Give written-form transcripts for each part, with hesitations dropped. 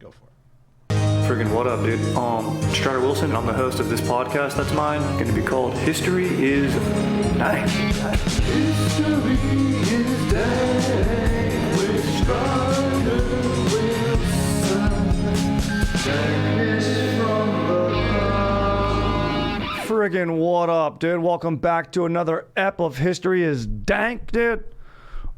Go for it. Friggin' what up, dude? Strider Wilson. I'm the host of this podcast that's mine. Going to be called History is Dank. History is Dank with Strider Wilson. Dankness from the heart. Friggin' what up, dude? Welcome back to another ep of History is Dank, dude.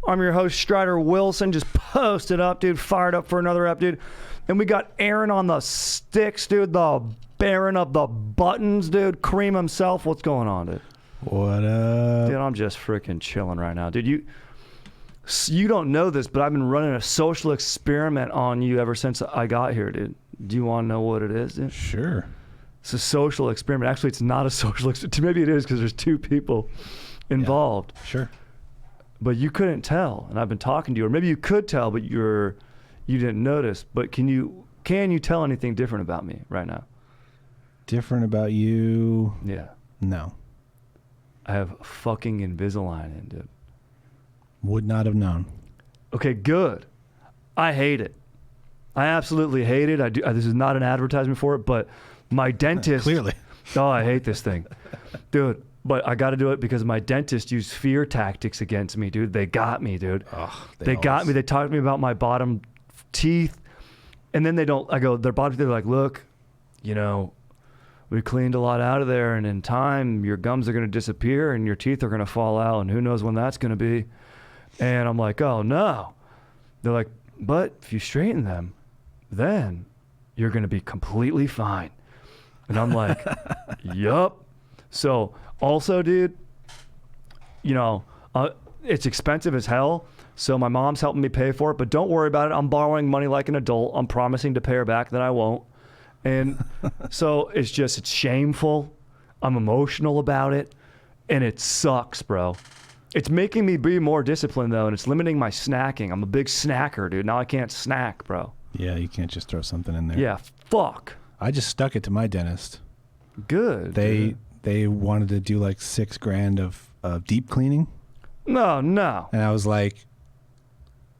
I'm your host, Strider Wilson. Just posted up, dude. Fired up for another ep, dude. And we got Aaron on the sticks, dude. The Baron of the buttons, dude. Cream himself. What's going on, dude? What up? Dude, I'm just freaking chilling right now. Dude, you don't know this, but I've been running a social experiment on you ever since I got here, dude. Do you want to know what it is, dude? Sure. It's a social experiment. Actually, it's not a social experiment. Maybe it is because there's two people involved. Yeah, sure. But you couldn't tell, and I've been talking to you. Or maybe you could tell, but you didn't notice. But can you tell anything different about me right now? Different about you? Yeah. No. I have fucking Invisalign in, dude. Would not have known. Okay, good. I hate it. I absolutely hate it. This is not an advertisement for it, but my dentist... Clearly. Oh, I hate this thing. Dude, but I got to do it because my dentist used fear tactics against me, dude. They got me, dude. Oh, They got me. They talked to me about my bottom teeth, and then they're like, look, we cleaned a lot out of there, and in time your gums are going to disappear and your teeth are going to fall out, and who knows when that's going to be. And I'm like, oh no. They're like, but if you straighten them, then you're going to be completely fine. And I'm like, yup. So also, dude, it's expensive as hell. So my mom's helping me pay for it, but don't worry about it. I'm borrowing money like an adult. I'm promising to pay her back that I won't. And so it's shameful. I'm emotional about it, and it sucks, bro. It's making me be more disciplined, though, and it's limiting my snacking. I'm a big snacker, dude. Now I can't snack, bro. Yeah, you can't just throw something in there. Yeah, fuck. I just stuck it to my dentist. Good. They wanted to do like $6,000 of deep cleaning. No. And I was like,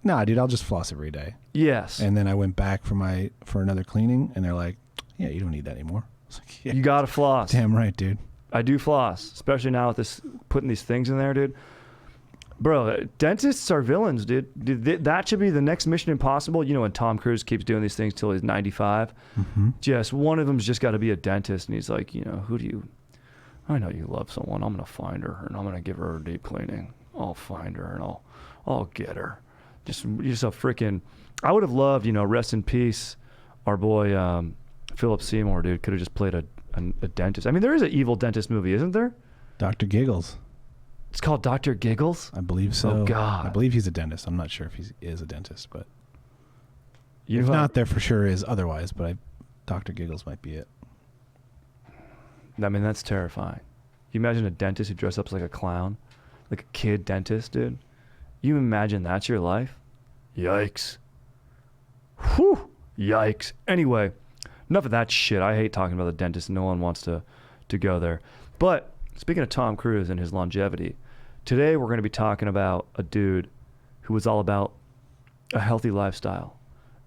nah, dude, I'll just floss every day. Yes. And then I went back for another cleaning, and they're like, yeah, you don't need that anymore. I was like, yeah. You gotta floss. Damn right, dude. I do floss, especially now with this putting these things in there, dude. Bro, dentists are villains, dude. That should be the next Mission Impossible. When Tom Cruise keeps doing these things till he's 95. Mm-hmm. Just one of them's just got to be a dentist, and he's like, I know you love someone. I'm gonna find her, and I'm gonna give her a deep cleaning. I'll find her, and I'll get her. Just a freaking. I would have loved, rest in peace, our boy Philip Seymour, dude. Could have just played a dentist. I mean, there is an evil dentist movie, isn't there? Dr. Giggles. It's called Dr. Giggles? I believe so. Oh, God. I believe he's a dentist. I'm not sure if he is a dentist, but if not, there for sure is otherwise, but Dr. Giggles might be it. I mean, that's terrifying. You imagine a dentist who dresses up like a clown? Like a kid dentist, dude? You imagine that's your life? Yikes. Whew. Yikes. Anyway, enough of that shit. I hate talking about the dentist. No one wants to go there. But speaking of Tom Cruise and his longevity, today we're going to be talking about a dude who was all about a healthy lifestyle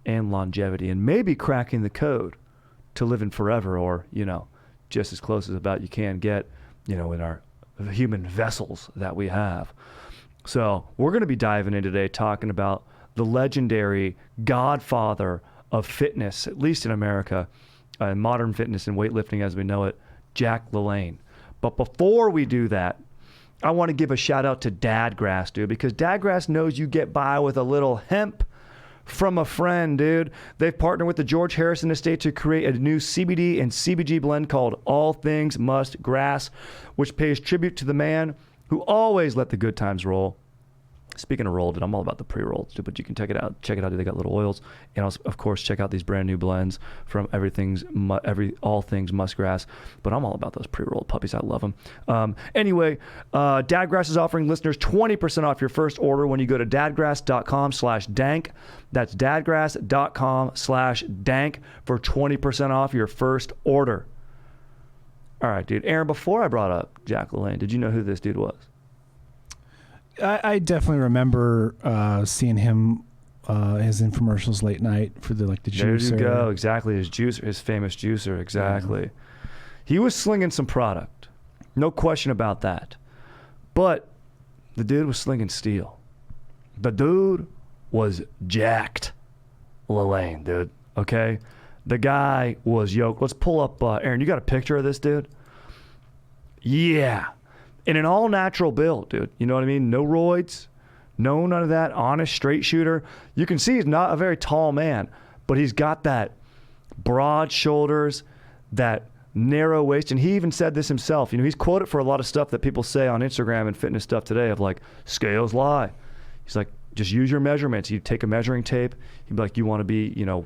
and longevity and maybe cracking the code to living forever, or, just as close as about you can get, in our human vessels that we have. So we're going to be diving in today talking about the legendary godfather of fitness, at least in America, modern fitness and weightlifting as we know it, Jack Lalanne. But before we do that, I want to give a shout out to Dadgrass, dude, because Dadgrass knows you get by with a little hemp from a friend, dude. They've partnered with the George Harrison Estate to create a new CBD and CBG blend called All Things Must Grass, which pays tribute to the man who always let the good times roll. Speaking of roll, dude, I'm all about the pre-rolls, dude, but you can check it out. Check it out, dude. They got little oils. And also, of course, check out these brand new blends from All Things Muskgrass. But I'm all about those pre-rolled puppies. I love them. Anyway, Dadgrass is offering listeners 20% off your first order when you go to dadgrass.com/dank. That's dadgrass.com/dank for 20% off your first order. All right, dude. Aaron, before I brought up Jack Lalanne, did you know who this dude was? I definitely remember seeing him his infomercials late night for the juicer. There you go. Exactly. His famous juicer. Exactly. Yeah. He was slinging some product. No question about that. But the dude was slinging steel. The dude was jacked. Lalanne, dude. Okay? The guy was yoked. Let's pull up, Aaron, you got a picture of this dude? Yeah. In an all-natural build, dude. You know what I mean? No roids. No, none of that. Honest, straight shooter. You can see he's not a very tall man, but he's got that broad shoulders, that narrow waist. And he even said this himself. You know, he's quoted for a lot of stuff that people say on Instagram and fitness stuff today of like, scales lie. He's like, just use your measurements. You take a measuring tape. He'd be like, you want to be, you know,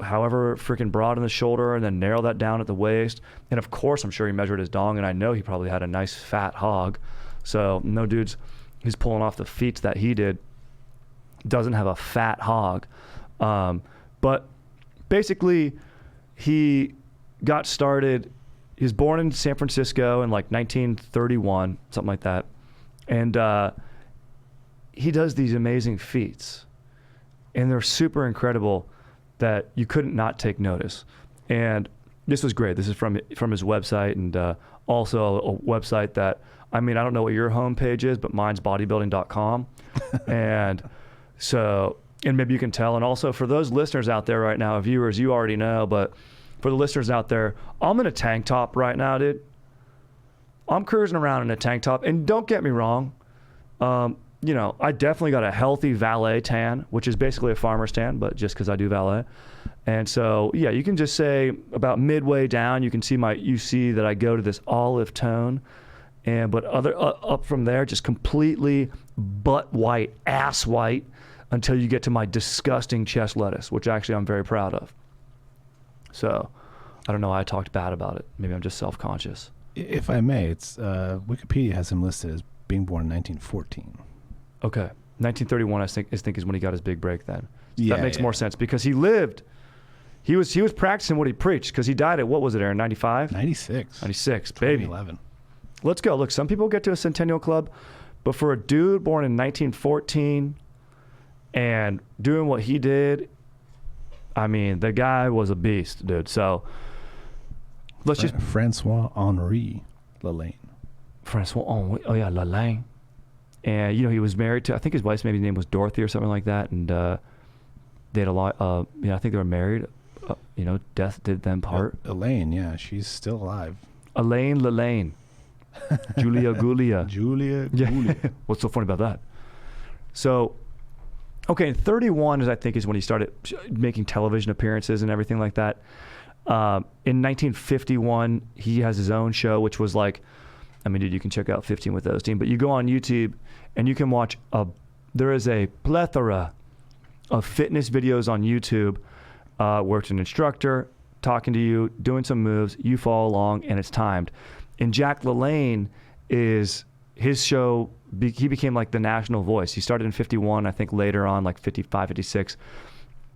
however freaking broad in the shoulder, and then narrow that down at the waist. And of course, I'm sure he measured his dong, and I know he probably had a nice fat hog. So no dudes, he's pulling off the feats that he did, doesn't have a fat hog. But basically, he got started, he was born in San Francisco in like 1931, something like that. And he does these amazing feats. And they're super incredible that you couldn't not take notice. And this was great. This is from his website, and also a website that, I mean, I don't know what your homepage is, but mine's bodybuilding.com. And so, and maybe you can tell. And also for those listeners out there right now, viewers, you already know, but for the listeners out there, I'm in a tank top right now, dude. I'm cruising around in a tank top. And don't get me wrong, you know, I definitely got a healthy valet tan, which is basically a farmer's tan, but just because I do valet. And so, yeah, you can just say about midway down, you can see you see that I go to this olive tone, but up from there, just completely butt white, ass white, until you get to my disgusting chest lettuce, which actually I'm very proud of. So, I don't know why I talked bad about it. Maybe I'm just self-conscious. If I may, it's Wikipedia has him listed as being born in 1914. Okay, 1931, I think is when he got his big break. Then so yeah, that makes more sense because he lived. He was practicing what he preached because he died at, what was it, Aaron? 95? 96. 96, baby. 2011. Let's go. Look, some people get to a Centennial Club, but for a dude born in 1914 and doing what he did, I mean, the guy was a beast, dude. So let's just Francois Henri Lalanne. Francois Henri, oh yeah, Lalanne. And, you know, he was married to, I think his wife's maybe name was Dorothy or something like that. And they had a lot, you know, I think they were married. You know, death did them part. Elaine, yeah, she's still alive. Elaine Lalanne. Julia Gulia. Julia Gulia. Yeah. What's so funny about that? So, okay, in 31 I think is when he started making television appearances and everything like that. In 1951, he has his own show, which was like, I mean, dude, you can check out 15 with those team, but you go on YouTube and you can watch there is a plethora of fitness videos on YouTube where it's an instructor talking to you, doing some moves, you follow along, and it's timed. And Jack Lalanne is, his show, he became like the national voice. He started in 51, I think later on, like 55, 56.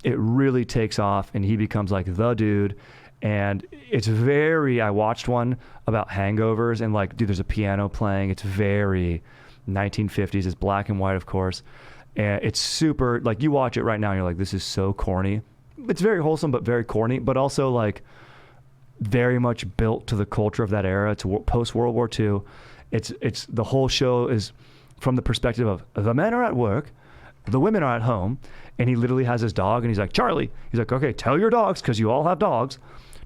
It really takes off and he becomes like the dude. And it's I watched one about hangovers and like, dude, there's a piano playing. It's very 1950s. It's black and white, of course. And it's super, like you watch it right now and you're like, this is so corny. It's very wholesome, but very corny, but also like very much built to the culture of that era. It's post World War II. It's the whole show is from the perspective of the men are at work, the women are at home, and he literally has his dog and he's like, Charlie, he's like, okay, tell your dogs, because you all have dogs,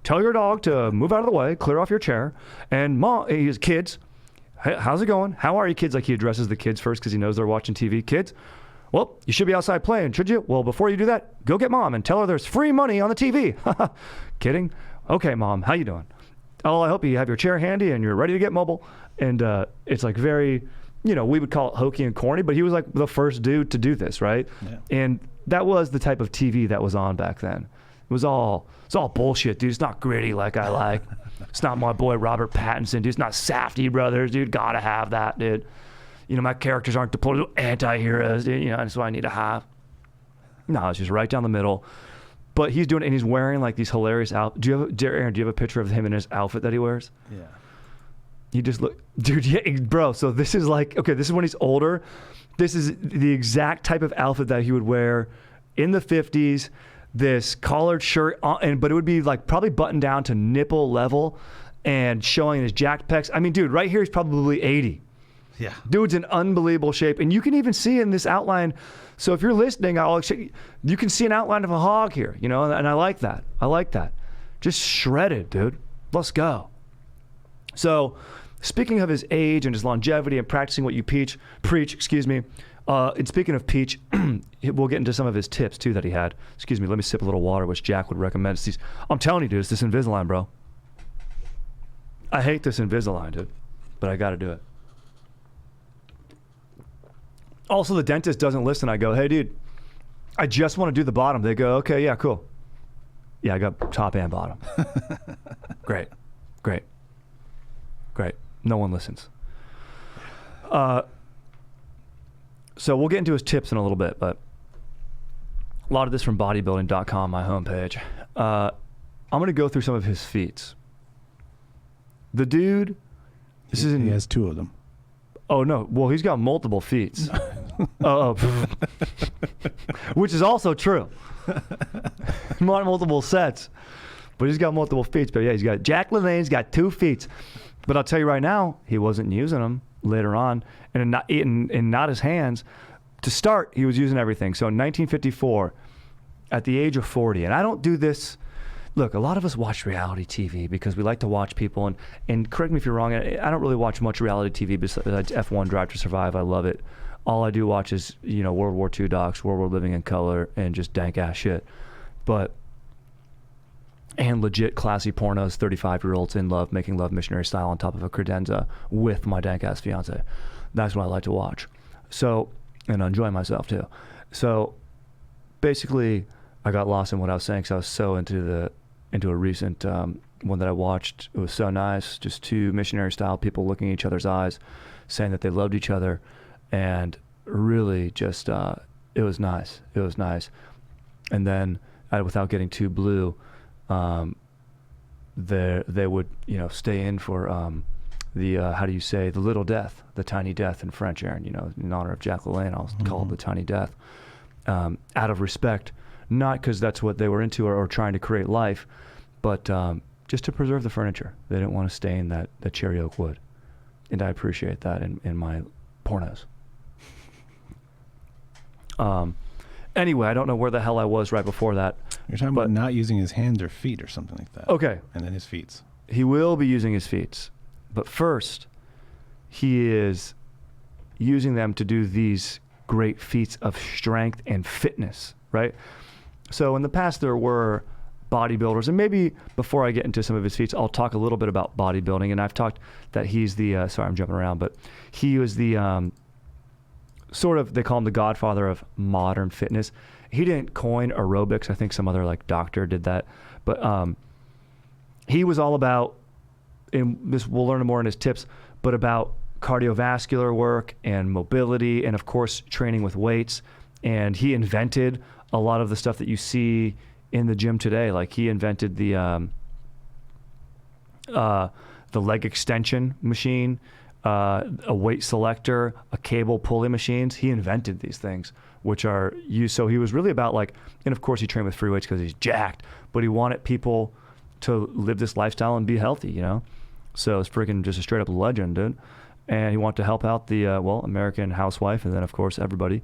tell your dog to move out of the way, clear off your chair, and mom, his kids, how's it going? How are you kids? Like he addresses the kids first because he knows they're watching TV. Kids, well, you should be outside playing, should you? Well, before you do that, go get mom and tell her there's free money on the TV. Kidding? Okay, mom, how you doing? Oh, I hope you have your chair handy and you're ready to get mobile. And it's like very, you know, we would call it hokey and corny, but he was like the first dude to do this, right? Yeah. And that was the type of TV that was on back then. It's all bullshit, dude. It's not gritty like I like. It's not my boy Robert Pattinson, dude. It's not Safdie brothers, dude. Gotta have that, dude. You know, my characters aren't deployable anti-heroes, dude. You know, that's what I need to have. No, it's just right down the middle. But he's doing it, and he's wearing like these hilarious outfits. Aaron, do you have a picture of him in his outfit that he wears? Yeah. He just look, dude, yeah, bro. So this is like, okay, this is when he's older. This is the exact type of outfit that he would wear in the 50s, this collared shirt, but it would be like probably buttoned down to nipple level and showing his jacked pecs. I mean, dude, right here he's probably 80. Yeah. Dude's in unbelievable shape. And you can even see in this outline, so if you're listening, you can see an outline of a hog here, you know, and I like that. I like that. Just shredded, dude. Let's go. So speaking of his age and his longevity and practicing what you preach, and speaking of Peach, we'll get into some of his tips too that he had. Excuse me, let me sip a little water, which Jack would recommend. I'm telling you, dude, it's this Invisalign, bro. I hate this Invisalign, dude, but I got to do it. Also, the dentist doesn't listen. I go, hey, dude, I just want to do the bottom. They go, okay, yeah, cool. Yeah, I got top and bottom. Great. No one listens. So we'll get into his tips in a little bit, but a lot of this from bodybuilding.com, my homepage. I'm going to go through some of his feats. The dude, he has 2 of them. Oh, no. Well, he's got multiple feats. Which is also true. Not multiple sets, but he's got multiple feats. But yeah, he's got Jack Lalanne's got 2 feats. But I'll tell you right now, he wasn't using them later on, and not his hands. To start, he was using everything. So in 1954, at the age of 40, and I don't do this. Look, a lot of us watch reality TV because we like to watch people, and correct me if you're wrong, I don't really watch much reality TV besides F1 Drive to Survive. I love it. All I do watch is, you know, World War II docs, World War Living in Color, and just dank ass shit. And legit classy pornos, 35-year-olds in love, making love missionary style on top of a credenza with my dank ass fiance. That's what I like to watch. So, and enjoy myself too. So basically, I got lost in what I was saying because I was so into a recent one that I watched. It was so nice. Just 2 missionary style people looking in each other's eyes, saying that they loved each other, and really just it was nice. It was nice. And then without getting too blue, they would, you know, stay in for the how do you say, the little death, the tiny death in French, Aaron, you know, in honor of Jack Lalanne. I'll call it the tiny death, out of respect, not because that's what they were into or trying to create life, but just to preserve the furniture. They didn't want to stain that cherry oak wood, and I appreciate that in my pornos. Anyway, I don't know where the hell I was right before that. You're talking about not using his hands or feet or something like that. Okay. And then his feet. He will be using his feet. But first, he is using them to do these great feats of strength and fitness, right? So in the past, there were bodybuilders, and maybe before I get into some of his feats, I'll talk a little bit about bodybuilding. And I've talked that he's the, sorry, I'm jumping around, but he was the, sort of, they call him the Godfather of modern fitness. He didn't coin aerobics. I think some other like doctor did that, but he was all about, and this we'll learn more in his tips, but about cardiovascular work and mobility, and of course training with weights. And he invented a lot of the stuff that you see in the gym today. Like he invented the leg extension machine, a weight selector, a cable pulley machines. He invented these things, which are used. So he was really about like, and of course he trained with free weights because he's jacked, but he wanted people to live this lifestyle and be healthy, you know? So it's freaking just a straight up legend, dude. And he wanted to help out the, American housewife, and then of course everybody.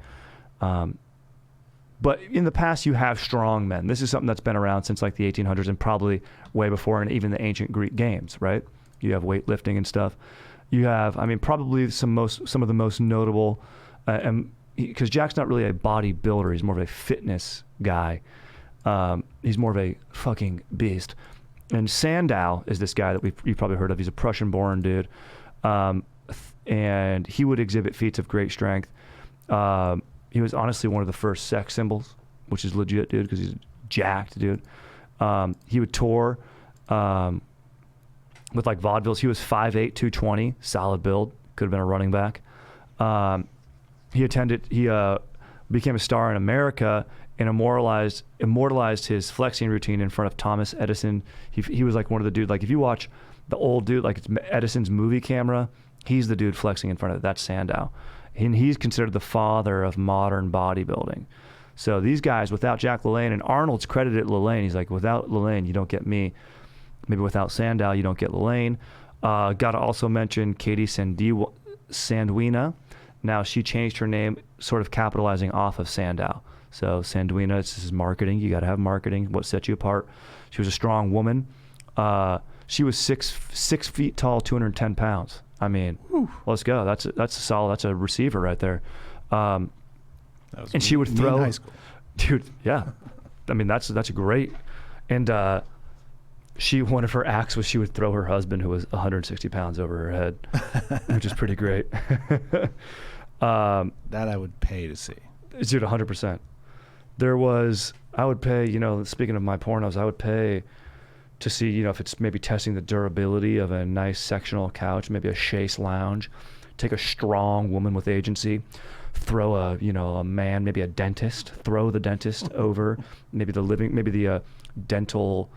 But in the past you have strong men. This is something that's been around since like the 1800s and probably way before, and even the ancient Greek games, right? You have weightlifting and stuff. You have, I mean, probably some of the most notable, because Jack's not really a bodybuilder. He's more of a fitness guy. He's more of a fucking beast. And Sandow is this guy that you've probably heard of. He's a Prussian-born dude. And he would exhibit feats of great strength. He was honestly one of the first sex symbols, which is legit, dude, because he's jacked, dude. He would tour with like vaudevilles. He was 5'8", 220, solid build. Could have been a running back. He became a star in America and immortalized his flexing routine in front of Thomas Edison. He was like one of the dude, like if you watch the old dude, like it's Edison's movie camera, he's the dude flexing in front of it. That's Sandow. And he's considered the father of modern bodybuilding. So these guys, without Jack Lalanne, and Arnold's credited Lalanne. He's like, without Lalanne, you don't get me. Maybe without Sandow, you don't get Lalanne. Got to also mention Katie Sanduina. Now, she changed her name, sort of capitalizing off of Sandow. So Sanduina, this is marketing. You got to have marketing. What sets you apart? She was a strong woman. She was 6 feet tall, 210 pounds. I mean, let's go. That's a solid. That's a receiver right there. And she would throw. In high school. Dude, yeah. I mean, that's a great. And one of her acts was she would throw her husband, who was 160 pounds, over her head, which is pretty great. That I would pay to see. Dude, 100%. I would pay, speaking of my pornos, I would pay to see, if it's maybe testing the durability of a nice sectional couch, maybe a chaise lounge, take a strong woman with agency, throw a man, maybe a dentist, throw the dentist over, maybe the dental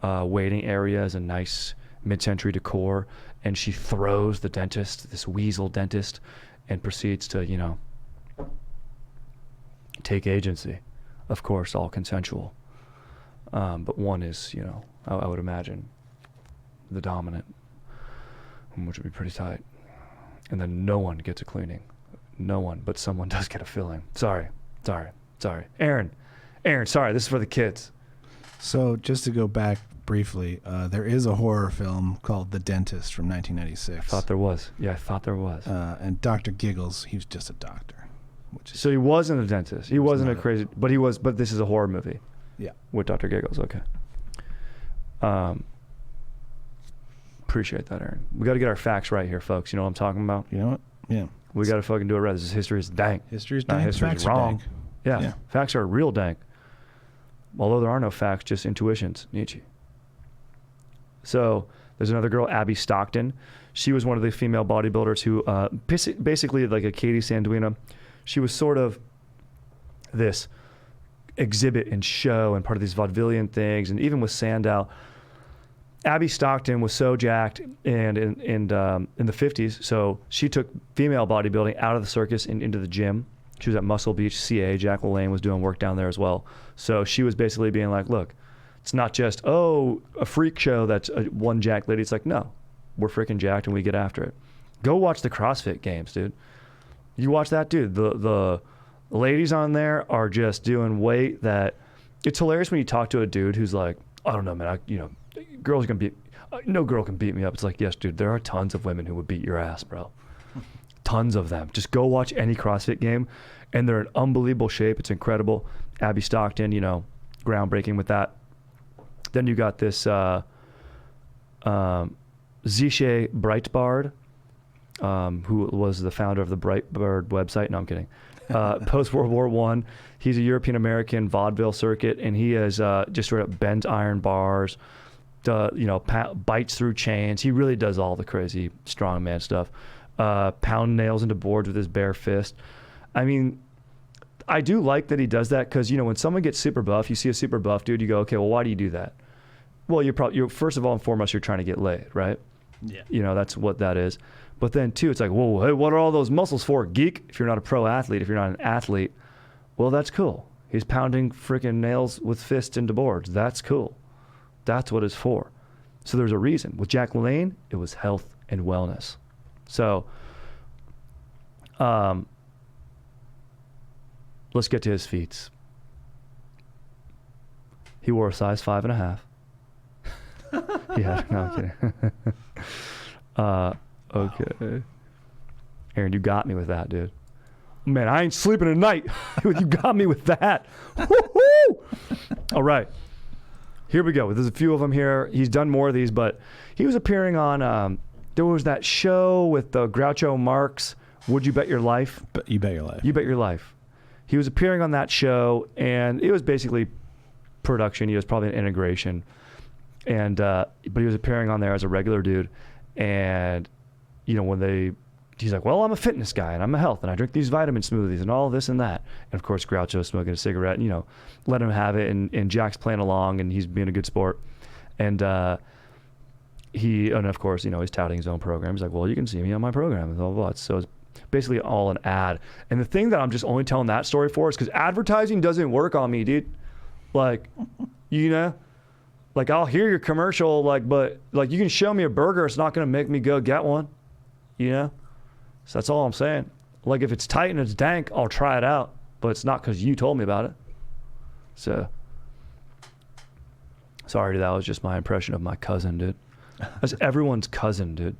waiting area is a nice mid-century decor, and she throws the dentist, this weasel dentist, and proceeds to, take agency. Of course, all consensual. But one is, I would imagine, the dominant, which would be pretty tight. And then no one gets a cleaning. No one, but someone does get a filling. Sorry. Aaron, sorry, this is for the kids. So just to go back briefly, there is a horror film called The Dentist from 1996. I thought there was. Yeah, I thought there was. And Dr. Giggles, he was just a doctor. So he wasn't a dentist. He wasn't a crazy, but this is a horror movie. Yeah. With Dr. Giggles, okay. Appreciate that, Aaron. We got to get our facts right here, folks. You know what I'm talking about? You know what? Yeah. We got to fucking do it right. This is history is dank. History is Not dank. history is Facts are wrong. dank. Yeah. Facts are real dank. Although there are no facts, just intuitions. Nietzsche. So there's another girl, Abby Stockton. She was one of the female bodybuilders who basically like a Katie Sanduina. She was sort of this exhibit and show and part of these vaudevillian things. And even with Sandow, Abby Stockton was so jacked and in the 50s. So she took female bodybuilding out of the circus and into the gym. She was at Muscle Beach, CA. Jack Lalanne was doing work down there as well. So she was basically being like, look, it's not just, a freak show that's one jacked lady. It's like, no, we're freaking jacked and we get after it. Go watch the CrossFit Games, dude. You watch that, dude. The ladies on there are just doing weight that it's hilarious when you talk to a dude who's like, I don't know, man. Girls can beat. No girl can beat me up. It's like, yes, dude. There are tons of women who would beat your ass, bro. Tons of them. Just go watch any CrossFit game, and they're in unbelievable shape. It's incredible. Abby Stockton, groundbreaking with that. Then you got this Zisha Breitbard, who was the founder of the Breitbard website. No, I'm kidding. Post-World War I, he's a European-American vaudeville circuit, and he has just sort of bent iron bars, bites through chains. He really does all the crazy strongman stuff. Pound nails into boards with his bare fist. I mean, I do like that he does that because, when someone gets super buff, you see a super buff dude, you go, okay, well, why do you do that? Well, you're first of all and foremost, you're trying to get laid, right? Yeah. That's what that is. But then, too, it's like, whoa, hey, what are all those muscles for, geek? If you're not a pro athlete, if you're not an athlete, well, that's cool. He's pounding freaking nails with fists into boards. That's cool. That's what it's for. So there's a reason. With Jack Lalanne, it was health and wellness. So let's get to his feats. He wore a size 5.5. Yeah, no, I'm kidding. Okay. Aaron, you got me with that, dude. Man, I ain't sleeping tonight. You got me with that. Woo-hoo! All right. Here we go. There's a few of them here. He's done more of these, but he was appearing on, there was that show with Groucho Marx, Would You Bet Your Life? You Bet Your Life. You Bet Your Life. He was appearing on that show, and it was basically production. He was probably an integration. And but he was appearing on there as a regular dude. And, he's like, well, I'm a fitness guy, and I'm a health, and I drink these vitamin smoothies and all this and that. And, of course, Groucho's smoking a cigarette, and, let him have it. And Jack's playing along, and he's being a good sport. And and of course, he's touting his own program. He's like, well, you can see me on my program. And blah, blah, blah. So, basically all an ad. And the thing that I'm just only telling that story for is because advertising doesn't work on me, dude. Like, you know, like I'll hear your commercial, like, but like you can show me a burger, it's not gonna make me go get one, you know. So that's all I'm saying. Like if it's tight and it's dank, I'll try it out, but it's not because you told me about it. So, sorry, that was just my impression of my cousin, dude. That's everyone's cousin, dude.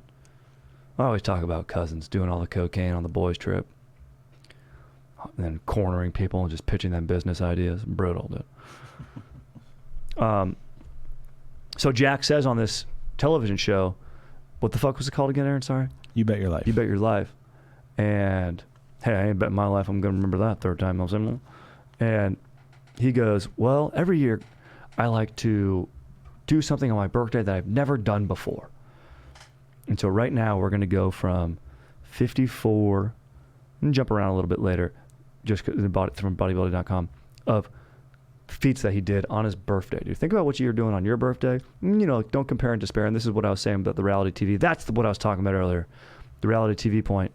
I always talk about cousins doing all the cocaine on the boys' trip, and then cornering people and just pitching them business ideas. Brutal, dude. So Jack says on this television show, what the fuck was it called again, Aaron? Sorry? You Bet Your Life. You Bet Your Life. And, hey, I ain't betting my life I'm going to remember that third time I was in. And he goes, well, every year I like to do something on my birthday that I've never done before. And so right now we're going to go from 54, and jump around a little bit later, just because I bought it from bodybuilding.com, of feats that he did on his birthday. Dude, think about what you're doing on your birthday. You know, don't compare and despair. And this is what I was saying about the reality TV. That's what I was talking about earlier. The reality TV point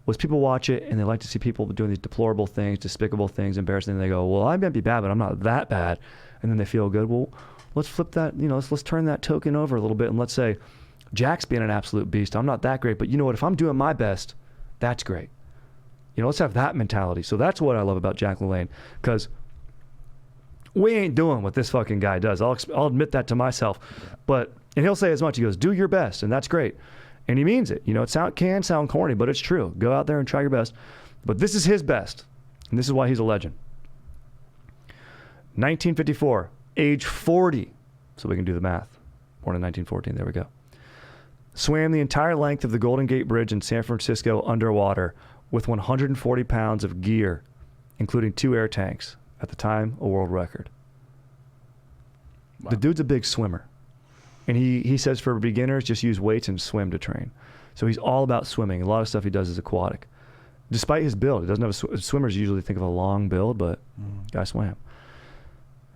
was people watch it and they like to see people doing these deplorable things, despicable things, embarrassing. And they go, well, I might be bad, but I'm not that bad. And then they feel good. Well, let's flip that, you know, let's turn that token over a little bit. And let's say, Jack's being an absolute beast. I'm not that great, but you know what? If I'm doing my best, that's great. You know, let's have that mentality. So that's what I love about Jack Lalanne, because we ain't doing what this fucking guy does. I'll admit that to myself. But, and he'll say as much. He goes, do your best, and that's great. And he means it. You know, it can sound corny, but it's true. Go out there and try your best. But this is his best, and this is why he's a legend. 1954, age 40. So we can do the math. Born in 1914, there we go. Swam the entire length of the Golden Gate Bridge in San Francisco underwater with 140 pounds of gear, including 2 air tanks. At the time, a world record. Wow. The dude's a big swimmer. And he says for beginners, just use weights and swim to train. So he's all about swimming. A lot of stuff he does is aquatic. Despite his build, he doesn't have swimmers usually think of a long build, but guy swam.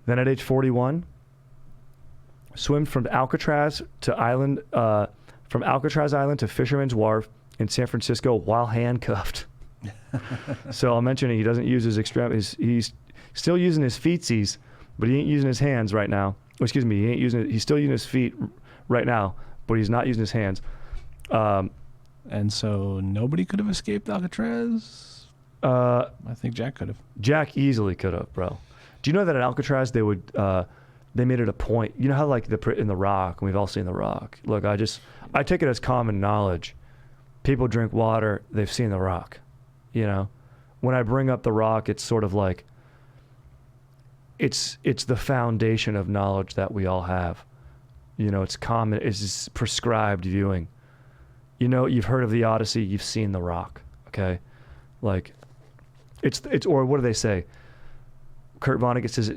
Then at age 41, swam from Alcatraz Island to Fisherman's Wharf in San Francisco while handcuffed. So I'll mention he doesn't use his he's still using his feetsies, but he ain't using his hands right now. Oh, excuse me, he's still using his feet right now, but he's not using his hands. And so nobody could have escaped Alcatraz? I think Jack could have. Jack easily could have, bro. Do you know that at Alcatraz they made it a point? You know how like in The Rock, and we've all seen The Rock. Look, I take it as common knowledge. People drink water, they've seen The Rock. You know, when I bring up The Rock, it's sort of like, it's the foundation of knowledge that we all have. You know, it's common, it's prescribed viewing. You know, you've heard of the Odyssey, you've seen The Rock, okay? Like, it's or what do they say? Kurt Vonnegut says,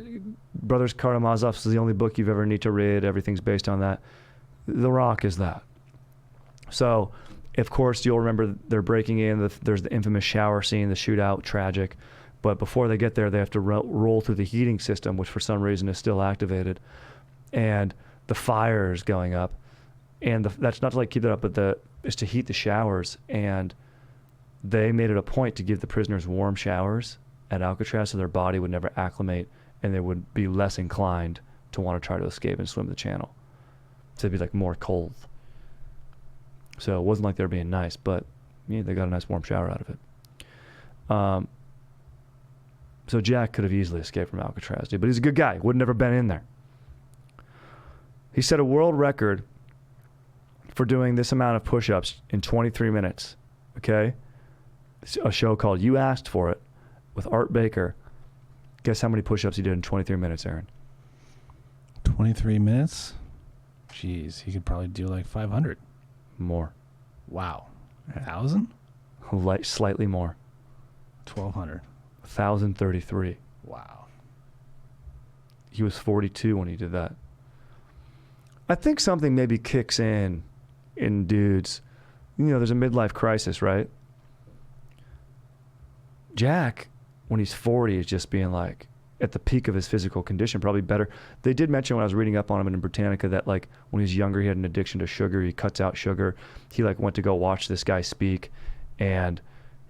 Brothers Karamazov is the only book you've ever need to read, everything's based on that. The Rock is that. So, of course, you'll remember they're breaking in, there's the infamous shower scene, the shootout, tragic. But before they get there, they have to roll through the heating system, which for some reason is still activated. And the fire is going up. And that's not to like keep it up, but it's to heat the showers. And they made it a point to give the prisoners warm showers at Alcatraz so their body would never acclimate and they would be less inclined to want to try to escape and swim the channel. So it'd be like more cold. So it wasn't like they were being nice, but yeah, they got a nice warm shower out of it. So Jack could have easily escaped from Alcatraz, dude, but he's a good guy. Would have never been in there. He set a world record for doing this amount of push-ups in 23 minutes, okay? It's a show called You Asked For It with Art Baker. Guess how many push-ups he did in 23 minutes, Aaron? 23 minutes? Jeez, he could probably do like 500. More. Wow. 1,000? Slightly more. 1,200. 1,033. Wow. He was 42 when he did that. I think something maybe kicks in dudes. You know, there's a midlife crisis, right? Jack, when he's 40, is just being like at the peak of his physical condition, probably better. They did mention when I was reading up on him in Britannica that like when he was younger, he had an addiction to sugar. He cuts out sugar. He like went to go watch this guy speak, and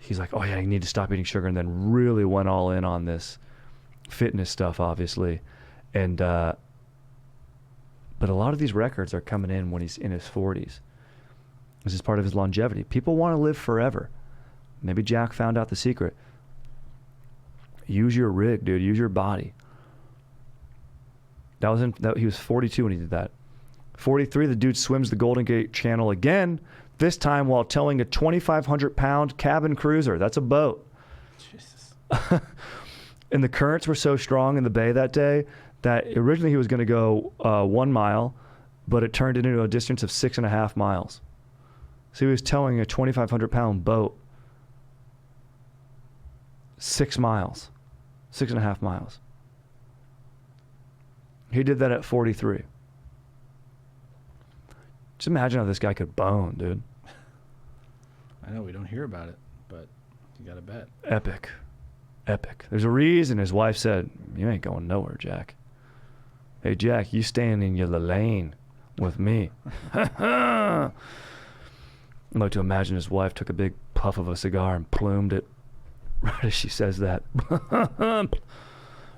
he's like, oh yeah, you need to stop eating sugar, and then really went all in on this fitness stuff, obviously. And but a lot of these records are coming in when he's in his 40s. This is part of his longevity. People want to live forever. Maybe Jack found out the secret. Use your rig, dude. Use your body. He was 42 when he did that. 43, the dude swims the Golden Gate Channel again, this time while towing a 2,500-pound cabin cruiser. That's a boat. Jesus. And the currents were so strong in the bay that day that originally he was going to go 1 mile, but it turned into a distance of 6.5 miles. So he was towing a 2,500-pound boat 6 miles, 6.5 miles. He did that at 43. Just imagine how this guy could bone, dude. I know we don't hear about it, but you got to bet. Epic. Epic. There's a reason his wife said, you ain't going nowhere, Jack. Hey, Jack, you staying in your lane with me. I'd like to imagine his wife took a big puff of a cigar and plumed it right as she says that.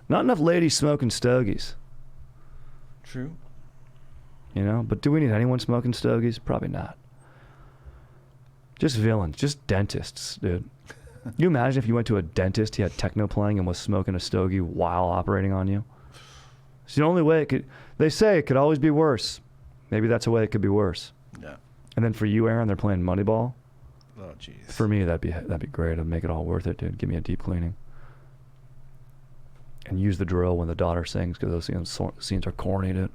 Not enough ladies smoking stogies. True. You know, but do we need anyone smoking stogies? Probably not. Just villains, just dentists, dude. You imagine if you went to a dentist, he had techno playing and was smoking a stogie while operating on you? It's the only way it could. They say it could always be worse. Maybe that's a way it could be worse. Yeah. And then for you, Aaron, they're playing Moneyball. Oh, jeez. For me, that'd be great. It'd make it all worth it, dude. Give me a deep cleaning. And use the drill when the daughter sings, because those scenes are corny, dude.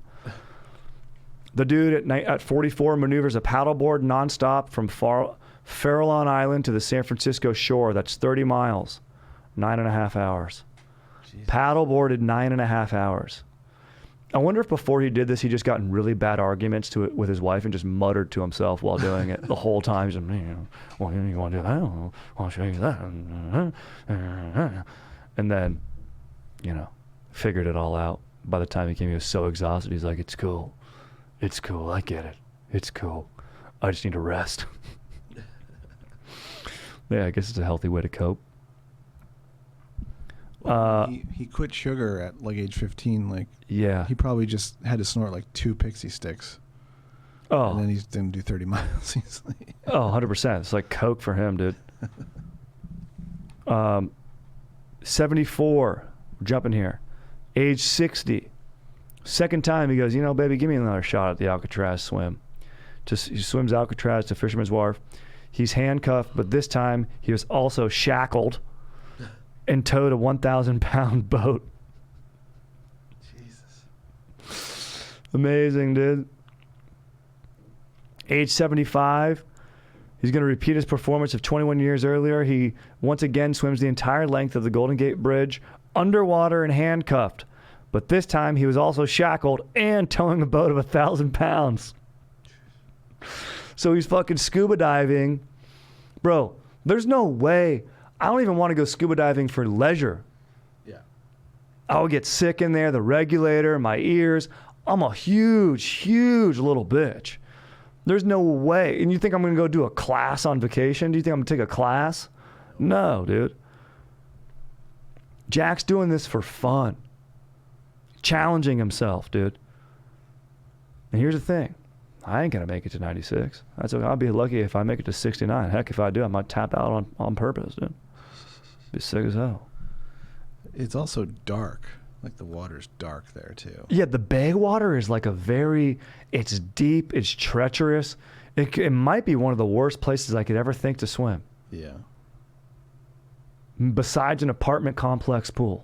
The dude at 44 maneuvers a paddleboard nonstop from Farallon Island to the San Francisco shore. That's 30 miles, 9.5 hours. Jesus. Paddleboarded 9.5 hours. I wonder if before he did this, he just got in really bad arguments with his wife and just muttered to himself while doing it the whole time. He's like, well, you want to do that? I'll show you that. And then, figured it all out. By the time he was so exhausted, he's like, it's cool. It's cool. I get it. It's cool. I just need to rest. Yeah, I guess it's a healthy way to cope. He quit sugar at like age 15. Like, yeah, he probably just had to snort like 2 pixie sticks. Oh, and then he didn't do 30 miles easily. Oh, 100%. It's like Coke for him, dude. 74. We're jumping here. Age 60. Second time he goes, baby, give me another shot at the Alcatraz swim. He swims Alcatraz to Fisherman's Wharf. He's handcuffed, but this time he was also shackled and towed a 1,000-pound boat. Jesus. Amazing, dude. Age 75. He's going to repeat his performance of 21 years earlier. He once again swims the entire length of the Golden Gate Bridge underwater and handcuffed. But this time he was also shackled and towing a boat of 1,000 pounds. So he's fucking scuba diving. Bro, there's no way. I don't even want to go scuba diving for leisure. Yeah. I'll get sick in there, the regulator, my ears. I'm a huge, huge little bitch. There's no way. And you think I'm going to go do a class on vacation? Do you think I'm going to take a class? No, dude. Jack's doing this for fun. Challenging himself, dude. And here's the thing. I ain't going to make it to 96. That's okay. I'll be lucky if I make it to 69. Heck, if I do, I might tap out on purpose, dude. Be sick as hell. It's also dark. Like the water's dark there too. Yeah, the bay water is like it's deep, it's treacherous. It might be one of the worst places I could ever think to swim. Yeah. Besides an apartment complex pool.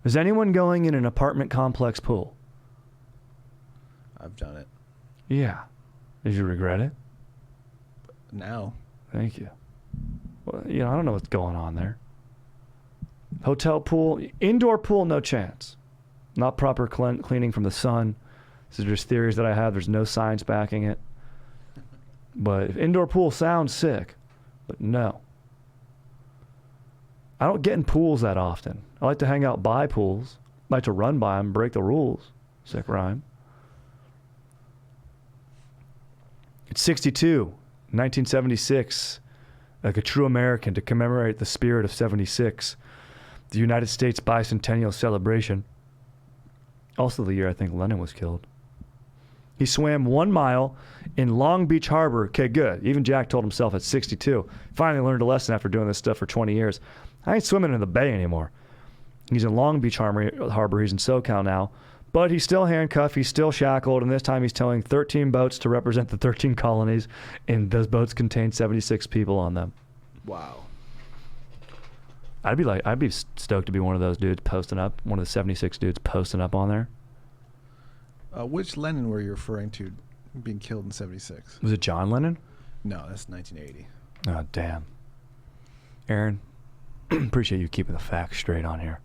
Is anyone going in an apartment complex pool? I've done it. Yeah. Did you regret it? Now. Thank you. Well, I don't know what's going on there. Hotel pool, indoor pool, no chance. Not proper cleaning from the sun. These are just theories that I have. There's no science backing it. But if indoor pool sounds sick, but no. I don't get in pools that often. I like to hang out by pools. I like to run by them, break the rules. Sick rhyme. It's 62, 1976. like a true American, to commemorate the spirit of 76, the United States bicentennial celebration. Also the year I think Lennon was killed. He swam 1 mile in Long Beach Harbor. Okay, good. Even Jack told himself at 62. Finally learned a lesson after doing this stuff for 20 years. I ain't swimming in the bay anymore. He's in Long Beach Harbor. He's in SoCal now. But he's still handcuffed. He's still shackled. And this time he's towing 13 boats to represent the 13 colonies. And those boats contain 76 people on them. Wow. I'd be stoked to be one of those dudes posting up. One of the 76 dudes posting up on there. Which Lennon were you referring to being killed in 76? Was it John Lennon? No, that's 1980. Oh, damn. Aaron, appreciate you keeping the facts straight on here.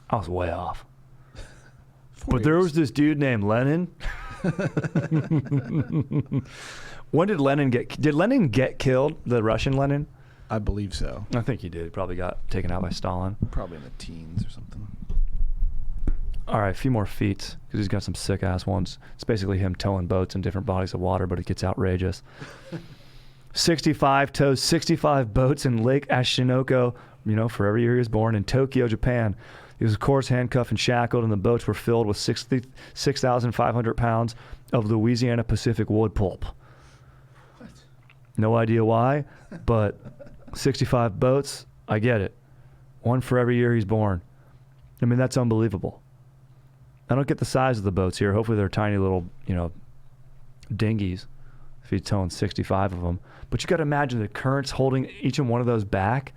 I was way off. But there was this dude named Lennon. When did Lennon get killed? The Russian Lennon? I believe so. I think he did. He probably got taken out by Stalin. Probably in the teens or something. All right, a few more feats, because he's got some sick-ass ones. It's basically him towing boats in different bodies of water, but it gets outrageous. 65 tows 65 boats in Lake Ashinoko, for every year he was born, in Tokyo, Japan. He was, of course, handcuffed and shackled, and the boats were filled with 6,500 pounds of Louisiana Pacific wood pulp. What? No idea why, but 65 boats, I get it. One for every year he's born. I mean, that's unbelievable. I don't get the size of the boats here. Hopefully they're tiny little, dinghies if he's towing 65 of them. But you got to imagine the currents holding each and one of those back.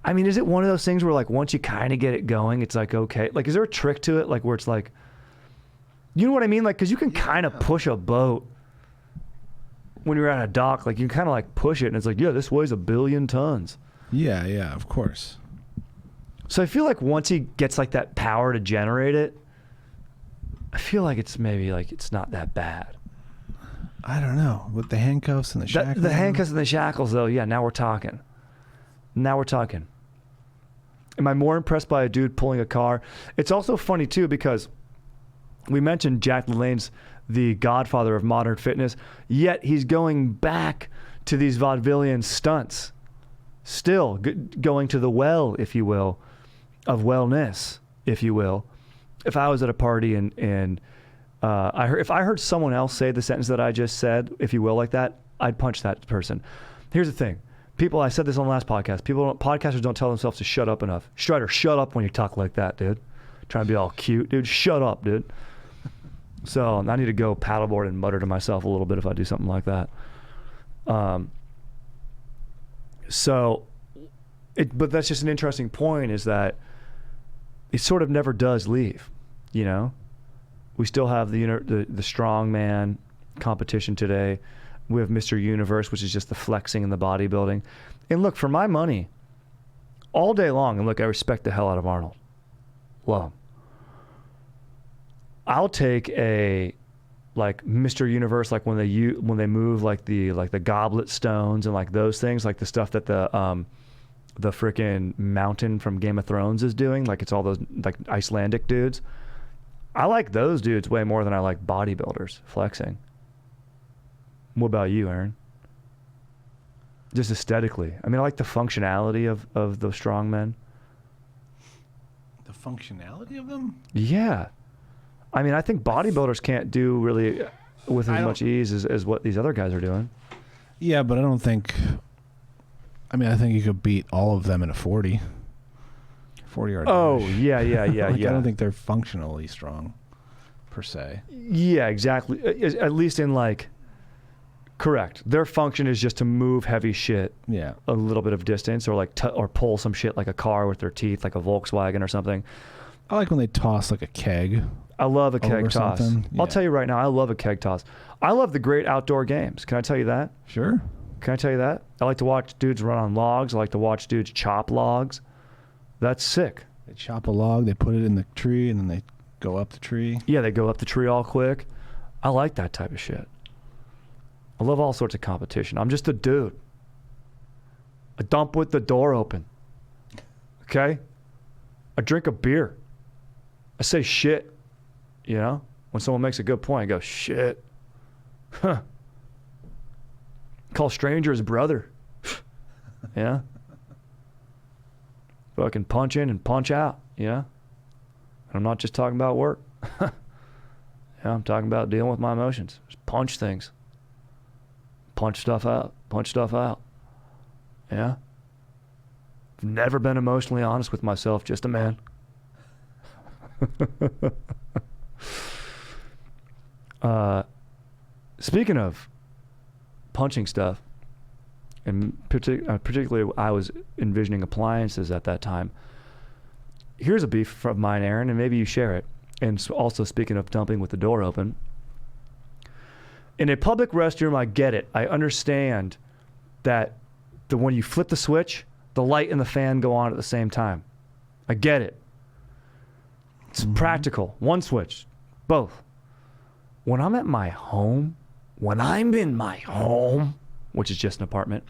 I mean, is it one of those things where, like, once you kind of get it going, it's like, okay. Like, is there a trick to it? Like, where it's like, you know what I mean? Like, because you can kind of push a boat when you're at a dock. Like, you can kind of, like, push it, and it's like, yeah, this weighs 1 billion tons. Yeah, of course. So I feel like once he gets, like, that power to generate it, I feel like it's maybe, like, it's not that bad. I don't know. With the handcuffs and the shackles? The handcuffs and the shackles, though, yeah, now we're talking. Am I more impressed by a dude pulling a car? It's also funny, too, because we mentioned Jack Lalanne's the Godfather of modern fitness, yet he's going back to these vaudevillian stunts. Still going to the well, if you will, of wellness, if you will. If I was at a party and if I heard someone else say the sentence that I just said, if you will, like that, I'd punch that person. Here's the thing. People, I said this on the last podcast, podcasters don't tell themselves to shut up enough. Strider, shut up when you talk like that, dude. Trying to be all cute. Dude, shut up, dude. So I need to go paddleboard and mutter to myself a little bit if I do something like that. But that's just an interesting point, is that it sort of never does leave, We still have the strongman competition today. We have Mr. Universe, which is just the flexing and the bodybuilding. And look, for my money, all day long, and look, I respect the hell out of Arnold. Love him. I'll take a, like, Mr. Universe, like when they move like the goblet stones and like those things, like the stuff that the frickin' mountain from Game of Thrones is doing, like it's all those like Icelandic dudes. I like those dudes way more than I like bodybuilders flexing. What about you, Aaron? Just aesthetically. I mean, I like the functionality of those strong men. The functionality of them? Yeah. I mean, I think bodybuilders can't do really with as much ease as what these other guys are doing. Yeah, but I don't think... I mean, I think you could beat all of them in a 40. 40-yard dash. Oh, yeah. I don't think they're functionally strong, per se. Yeah, exactly. At least in, like... Correct. Their function is just to move heavy shit a little bit of distance, or like or pull some shit like a car with their teeth, like a Volkswagen or something. I like when they toss like a keg. I love a keg toss. Yeah. I'll tell you right now, I love a keg toss. I love the great outdoor games. Can I tell you that? Sure. Can I tell you that? I like to watch dudes run on logs. I like to watch dudes chop logs. That's sick. They chop a log, they put it in the tree, and then they go up the tree. Yeah, they go up the tree all quick. I like that type of shit. I love all sorts of competition. I'm just a dude. I dump with the door open. Okay? I drink a beer. I say shit. When someone makes a good point, I go, shit. Huh. Call strangers brother. Yeah. Fucking punch in and punch out. Yeah. And I'm not just talking about work. Yeah, I'm talking about dealing with my emotions. Just punch things. Punch stuff out. Punch stuff out. Yeah. I've never been emotionally honest with myself, just a man. Speaking of punching stuff, and particularly I was envisioning appliances at that time. Here's a beef of mine, Aaron, and maybe you share it. And also speaking of dumping with the door open. In a public restroom, I get it. I understand that when you flip the switch, the light and the fan go on at the same time. I get it. It's practical. One switch. Both. When I'm at my home, when I'm in my home, which is just an apartment,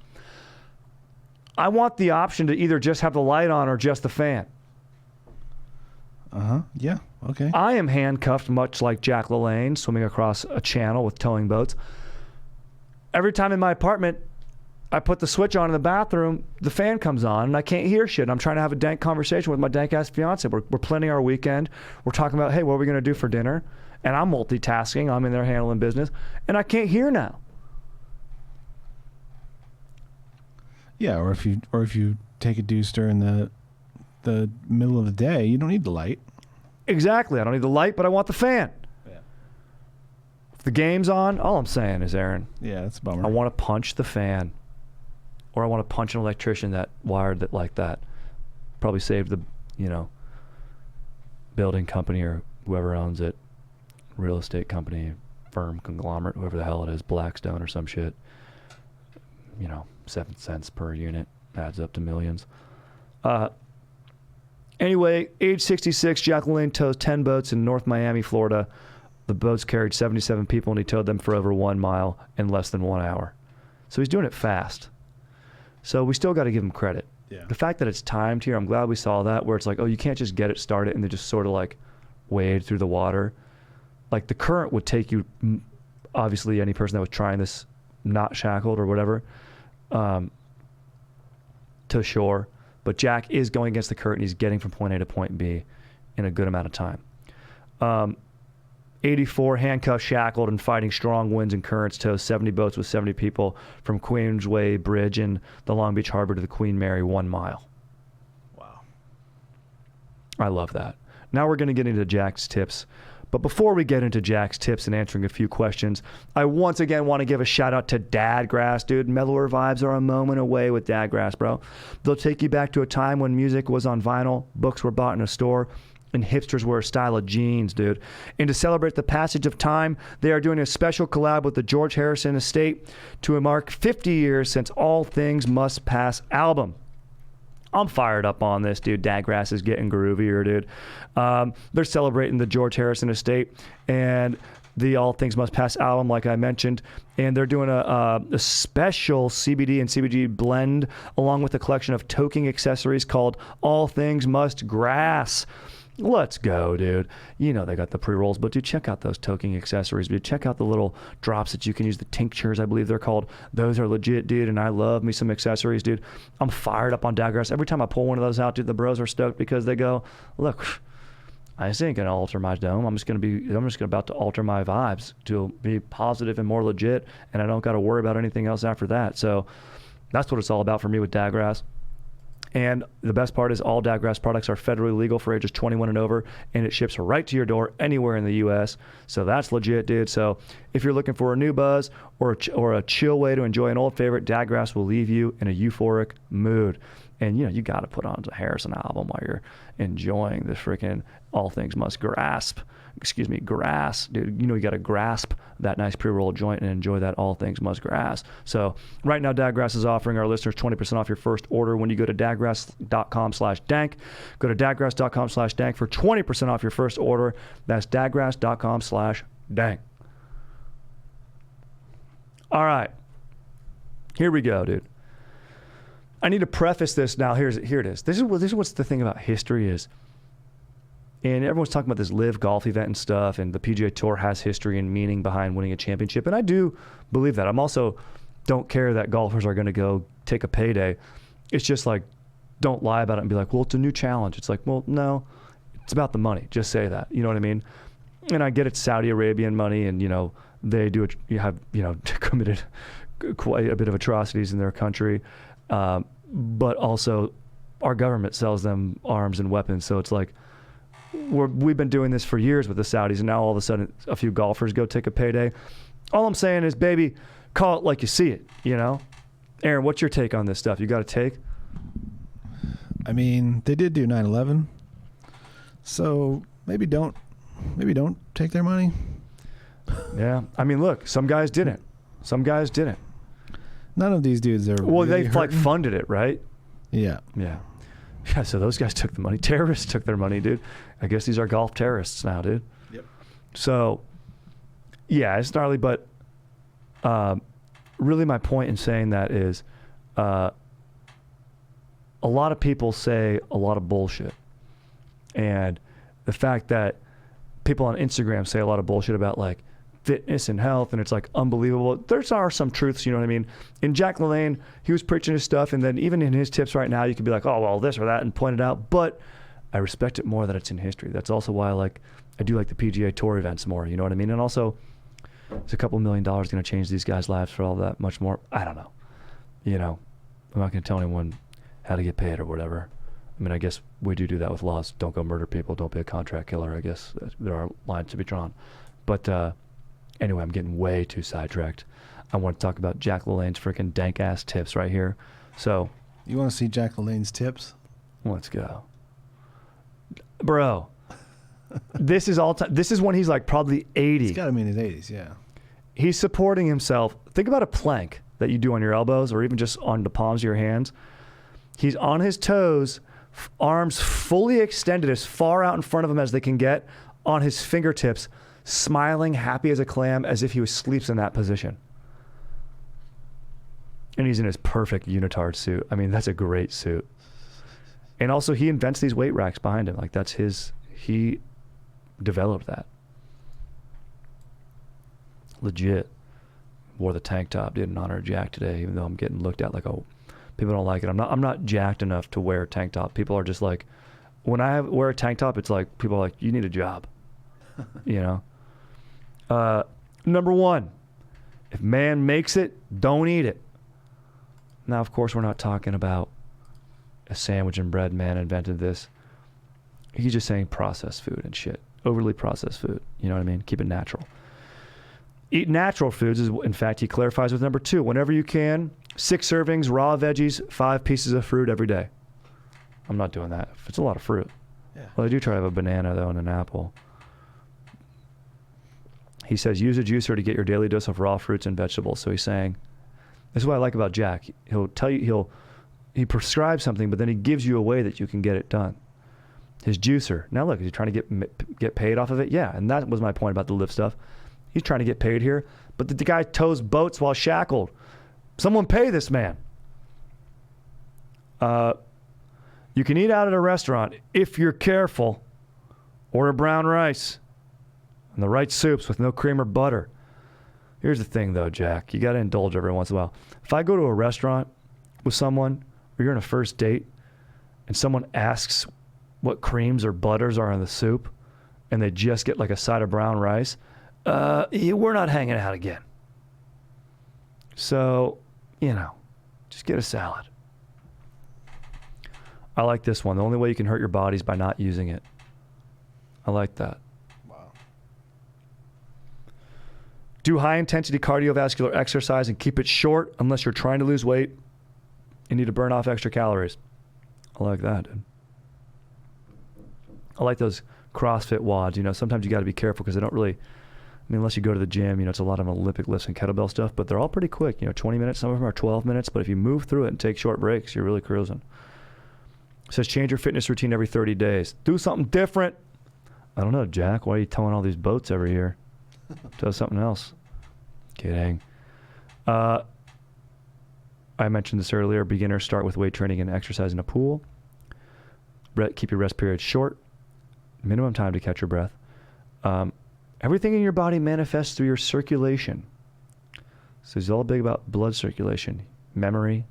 I want the option to either just have the light on or just the fan. Yeah. Okay. I am handcuffed much like Jack Lalanne swimming across a channel with towing boats. Every time in my apartment, I put the switch on in the bathroom, the fan comes on, and I can't hear shit. I'm trying to have a dank conversation with my dank-ass fiance. We're planning our weekend. We're talking about, hey, what are we going to do for dinner? And I'm multitasking. I'm in there handling business. And I can't hear now. Yeah, or if you take a deuce during the middle of the day, you don't need the light. Exactly. I don't need the light, but I want the fan. Yeah. If the game's on, all I'm saying is, Aaron, Yeah, that's a bummer. I want to punch the fan. Or I want to punch an electrician that wired it like that. Probably saved the, building company or whoever owns it, real estate company, firm, conglomerate, whoever the hell it is, Blackstone or some shit. 7 cents per unit adds up to millions. Anyway, age 66, Jack Lalanne tows 10 boats in North Miami, Florida. The boats carried 77 people, and he towed them for over 1 mile in less than 1 hour. So he's doing it fast. So we still got to give him credit. Yeah. The fact that it's timed here, I'm glad we saw that, where it's like, oh, you can't just get it started and then just sort of like wade through the water. Like the current would take you, obviously any person that was trying this not shackled or whatever, to shore. But Jack is going against the current. He's getting from point A to point B in a good amount of time. 84 handcuffed, shackled, and fighting strong winds and currents tows 70 boats with 70 people from Queensway Bridge in the Long Beach Harbor to the Queen Mary, 1 mile. Wow. I love that. Now we're going to get into Jack's tips. But before we get into Jack's tips and answering a few questions, I once again want to give a shout out to Dadgrass, dude. Mellower vibes are a moment away with Dadgrass, bro. They'll take you back to a time when music was on vinyl, books were bought in a store, and hipsters wore a style of jeans, dude. And to celebrate the passage of time, they are doing a special collab with the George Harrison Estate to mark 50 years since All Things Must Pass album. I'm fired up on this, dude. Dadgrass is getting groovier, dude. They're celebrating the George Harrison Estate and the All Things Must Pass album, like I mentioned. And they're doing a special CBD and CBG blend along with a collection of toking accessories called All Things Must Grass. Let's go, dude. They got the pre-rolls, but dude, check out those toking accessories, dude. Check out the little drops that you can use, the tinctures, I believe they're called. Those are legit, dude, and I love me some accessories, dude. I'm fired up on Dadgrass. Every time I pull one of those out, dude, the bros are stoked because they go, look, I just ain't gonna alter my dome. I'm just about to alter my vibes to be positive and more legit, and I don't got to worry about anything else after that. So that's what it's all about for me with Dadgrass. And the best part is all Dadgrass products are federally legal for ages 21 and over, and it ships right to your door anywhere in the U.S. So that's legit, dude. So if you're looking for a new buzz or a chill way to enjoy an old favorite, Dadgrass will leave you in a euphoric mood. And, you got to put on the Harrison album while you're enjoying this freaking All Things Must Grass, dude. You got to grasp that nice pre-roll joint and enjoy that All Things Must Grass. So right now, Dadgrass is offering our listeners 20% off your first order when you go to dadgrass.com/dank. Go to dadgrass.com/dank for 20% off your first order. That's dadgrass.com/dank. All right. Here we go, dude. I need to preface this now. Here it is. This is what's the thing about history is. And everyone's talking about this live golf event and stuff, and the PGA Tour has history and meaning behind winning a championship, and I do believe that. I'm also don't care that golfers are going to go take a payday It's just like, don't lie about it and be like, well, it's a new challenge. It's like, well, no, it's about the money. Just say that. You know what I mean? And I get it's Saudi Arabian money, and, you know, they do it, you have, you know, committed quite a bit of atrocities in their country. But also our government sells them arms and weapons. So it's like, we've been doing this for years with the Saudis, and now all of a sudden a few golfers go take a payday. All I'm saying is, baby, call it like you see it, you know? Aaron, what's your take on this stuff? You got a take? I mean, they did do 9/11, so maybe don't take their money. Yeah. I mean, look, some guys didn't. Some guys didn't. None of these dudes are. Well, really they like hurting. funded it, right? Yeah. Yeah. Yeah, so those guys took the money. Terrorists took their money, dude. I guess these are golf terrorists now, dude. Yep. So, yeah, it's gnarly, but really my point in saying that is a lot of people say a lot of bullshit. And the fact that people on Instagram say a lot of bullshit about, like, fitness and health, and it's like unbelievable. There are some truths, you know what I mean? In Jack Lalanne, he was preaching his stuff, and then even in his tips right now, you could be like, oh, well, this or that, and point it out. But I respect it more that it's in history. That's also why I do like the PGA Tour events more, you know what I mean? And also, it's a couple $1 million going to change these guys' lives for all that much more. I don't know. You know, I'm not going to tell anyone how to get paid or whatever. I mean, I guess we do that with laws. Don't go murder people. Don't be a contract killer. I guess there are lines to be drawn. But anyway, I'm getting way too sidetracked. I want to talk about Jack Lalanne's freaking dank ass tips right here. So, You want to see Jack Lalanne's tips? let's go, bro. This is all time. This is when he's like probably 80. He's got to be in his 80s, yeah. He's supporting himself. Think about a plank that you do on your elbows or even just on the palms of your hands. He's on his toes, arms fully extended as far out in front of him as they can get, on his fingertips, smiling, happy as a clam, as if he was sleeps in that position. And he's in his perfect unitard suit. I mean, that's a great suit. And also, he invents these weight racks behind him. Like, that's his, he developed that. Legit. Wore the tank top, did in honor of Jack today, even though I'm getting looked at like, oh, people don't like it. I'm not jacked enough to wear a tank top. People are just like, when I wear a tank top, it's like, people are like, you need a job. You know? Number one, if man makes it, don't eat it. Now, of course, we're not talking about a sandwich and bread man invented this. He's just saying processed food and shit. Overly processed food. You know what I mean? Keep it natural. Eat natural foods is, in fact, he clarifies with number 2. Whenever you can, 6 servings, raw veggies, 5 pieces of fruit every day. I'm not doing that. It's a lot of fruit. Yeah. Well, I do try to have a banana, though, and an apple. He says, use a juicer to get your daily dose of raw fruits and vegetables. So he's saying, this is what I like about Jack. He'll tell you, he prescribes something, but then he gives you a way that you can get it done. His juicer. Now look, is he trying to get paid off of it? Yeah, and that was my point about the lift stuff. He's trying to get paid here, but the guy tows boats while shackled. Someone pay this man. You can eat out at a restaurant if you're careful. Order brown rice and the right soups with no cream or butter. Here's the thing, though, Jack. You got to indulge every once in a while. If I go to a restaurant with someone, or you're on a first date, and someone asks what creams or butters are in the soup, and they just get like a side of brown rice, we're not hanging out again. So, you know, just get a salad. I like this one. The only way you can hurt your body is by not using it. I like that. Wow. Do high-intensity cardiovascular exercise and keep it short unless you're trying to lose weight and need to burn off extra calories. I like that, dude. I like those CrossFit WODs. You know, sometimes you got to be careful because they don't really, I mean, unless you go to the gym, you know, it's a lot of Olympic lifts and kettlebell stuff, but they're all pretty quick. You know, 20 minutes, some of them are 12 minutes, but if you move through it and take short breaks, you're really cruising. It says change your fitness routine every 30 days. Do something different. I don't know, Jack. Why are you towing all these boats every year? Do something else. Kidding. I mentioned this earlier. Beginners start with weight training and exercise in a pool. Keep your rest periods short. Minimum time to catch your breath. Everything in your body manifests through your circulation. So it's all big about blood circulation, memory,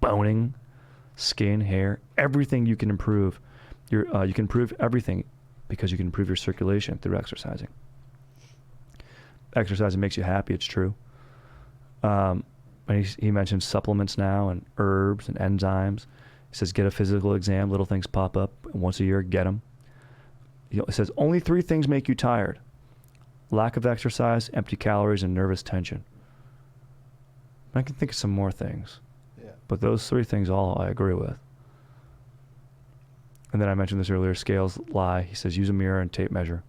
boning, skin, hair, everything you can improve. You can improve everything because you can improve your circulation through exercising. Exercising makes you happy, it's true. And he mentions supplements now and herbs and enzymes. He says get a physical exam, little things pop up, and once a year, get them. It says only 3 things make you tired. Lack of exercise, empty calories, and nervous tension. I can think of some more things. Yeah. But those 3 things all I agree with. And then I mentioned this earlier, scales lie. He says use a mirror and tape measure.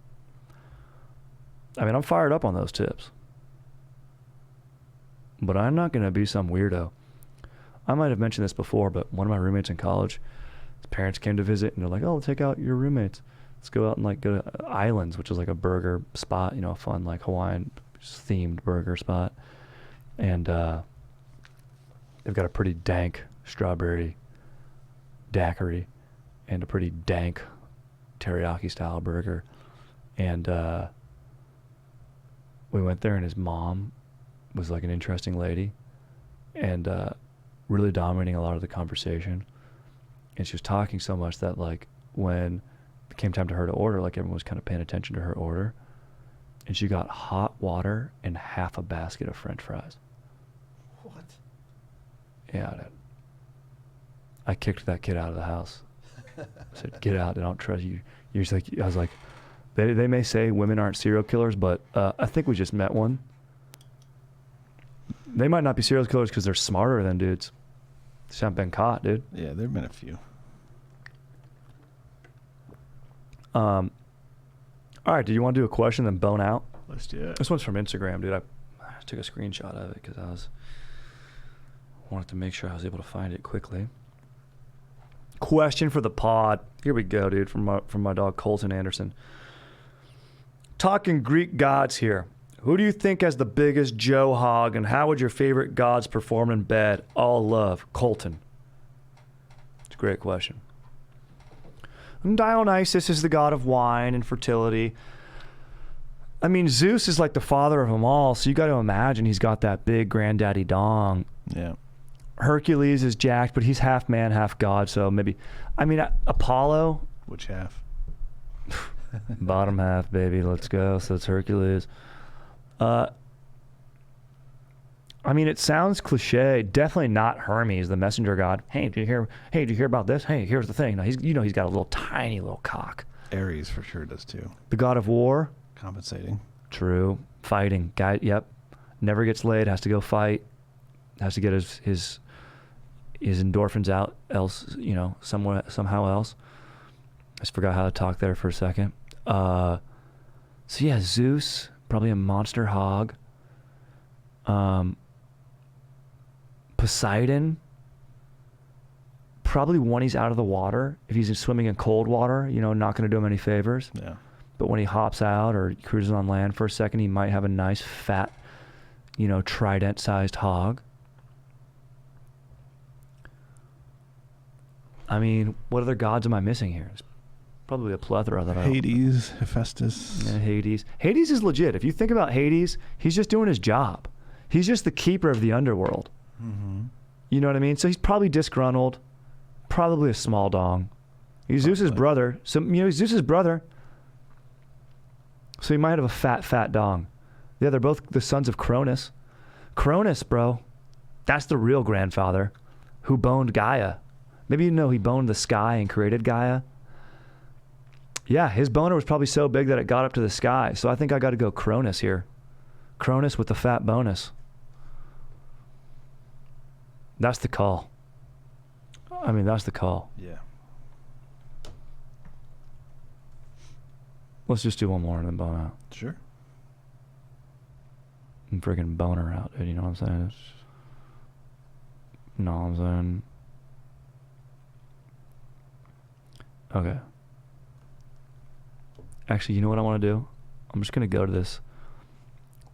I mean, I'm fired up on those tips. But I'm not going to be some weirdo. I might have mentioned this before, but one of my roommates in college, his parents came to visit, and they're like, oh, take out your roommates. Let's go out and like go to Islands, which is like a burger spot, you know, a fun like Hawaiian themed burger spot. And they've got a pretty dank strawberry daiquiri and a pretty dank teriyaki style burger. And we went there, and his mom was like an interesting lady and really dominating a lot of the conversation. And she was talking so much that like when it came time to her to order, like everyone was kind of paying attention to her order. And she got hot water and half a basket of French fries. What? Yeah, dude. I kicked that kid out of the house. I said, get out, I don't trust you. You're just like, I was like, they may say women aren't serial killers, but I think we just met one. They might not be serial killers because they're smarter than dudes. They haven't been caught, dude. Yeah, there've been a few. All right, do you want to do a question then bone out? Let's do it. This one's from Instagram, dude. I took a screenshot of it because wanted to make sure I was able to find it quickly. Question for the pod. Here we go, dude, from my dog Colton Anderson. Talking Greek gods here. Who do you think has the biggest Joe hog, and how would your favorite gods perform in bed? All love, Colton. It's a great question. Dionysus is the god of wine and fertility. I mean, Zeus is like the father of them all, so you got to imagine he's got that big granddaddy dong. Yeah. Hercules is jacked, but he's half man, half god, so maybe... I mean, Apollo... Which half? Bottom half, baby. Let's go. So it's Hercules. I mean, it sounds cliche. Definitely not Hermes, the messenger god. Hey, did you hear about this? Hey, here's the thing. No, he's got a little tiny little cock. Ares for sure does too. The god of war. Compensating. True. Fighting. Guy. Yep. Never gets laid. Has to go fight. Has to get his endorphins out. Else, somehow else. I just forgot how to talk there for a second. So yeah, Zeus. Probably a monster hog. Poseidon. Probably when he's out of the water. If he's swimming in cold water, not going to do him any favors. Yeah. But when he hops out or cruises on land for a second, he might have a nice fat, trident-sized hog. I mean, what other gods am I missing here? There's probably a plethora that Hades, Hephaestus. Yeah, Hades. Hades is legit. If you think about Hades, he's just doing his job. He's just the keeper of the underworld. Mm-hmm. You know what I mean? So he's probably disgruntled. Probably a small dong. He's Zeus's brother. So, he's Zeus's brother. So he might have a fat dong. Yeah, they're both the sons of Cronus. Cronus, bro. That's the real grandfather who boned Gaia. Maybe he boned the sky and created Gaia. Yeah, his boner was probably so big that it got up to the sky. So I think I got to go Cronus here. Cronus with the fat bonus. That's the call. I mean, that's the call. Yeah. Let's just do one more and then bone out. Sure. And freaking boner out, dude. You know what I'm saying? You know what I'm saying? Okay. Actually, you know what I want to do? I'm just going to go to this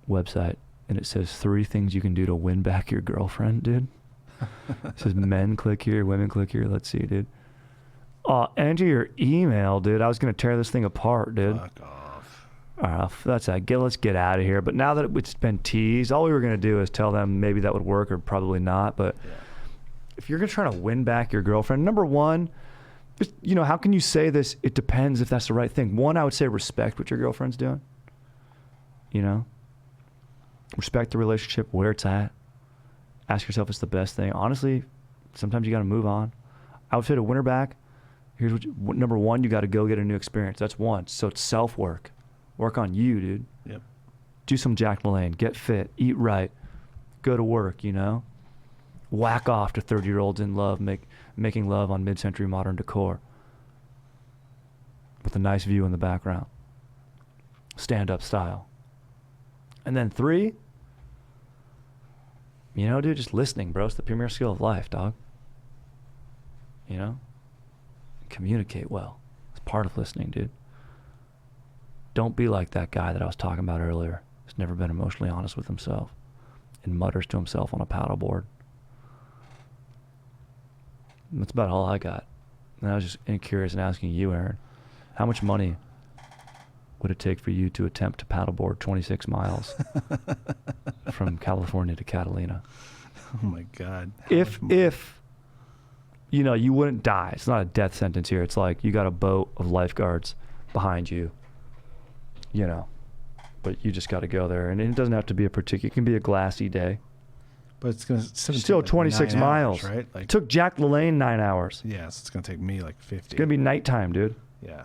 website, and it says 3 things you can do to win back your girlfriend, dude. It says men click here, women click here. Let's see, dude. Enter your email, dude. I was going to tear this thing apart, dude. Fuck off. All right, that's it. Let's get out of here. But now that it's been teased, all we were going to do is tell them maybe that would work or probably not. But if you're trying to win back your girlfriend, number one, just, you know, how can you say this? It depends if that's the right thing. One, I would say respect what your girlfriend's doing. You know, respect the relationship where it's at. Ask yourself, if it's the best thing. Honestly, sometimes you got to move on. I would say to win her back, here's number one, you got to go get a new experience. That's one. So it's self-work. Work on you, dude. Yep. Do some Jack Lalanne. Get fit. Eat right. Go to work, you know. Whack off to 30-year-olds in love, making love on mid-century modern decor with a nice view in the background. Stand-up style. And then 3, you know, dude, just listening, bro. It's the premier skill of life, dog. You know? Communicate well. It's part of listening, dude. Don't be like that guy that I was talking about earlier. Who's never been emotionally honest with himself and mutters to himself on a paddleboard. That's about all I got. And I was just curious and asking you, Aaron, how much money would it take for you to attempt to paddleboard 26 miles from California to Catalina? Oh my God. If you know, you wouldn't die. It's not a death sentence here. It's like you got a boat of lifeguards behind you, you know, but you just got to go there. And it doesn't have to be a particular, it can be a glassy day. But it's going to still 26 miles. Right? Like, It took Jack Lalanne 9 hours. yeah, so it's going to take me like 50. It's going to be nighttime, dude. Yeah.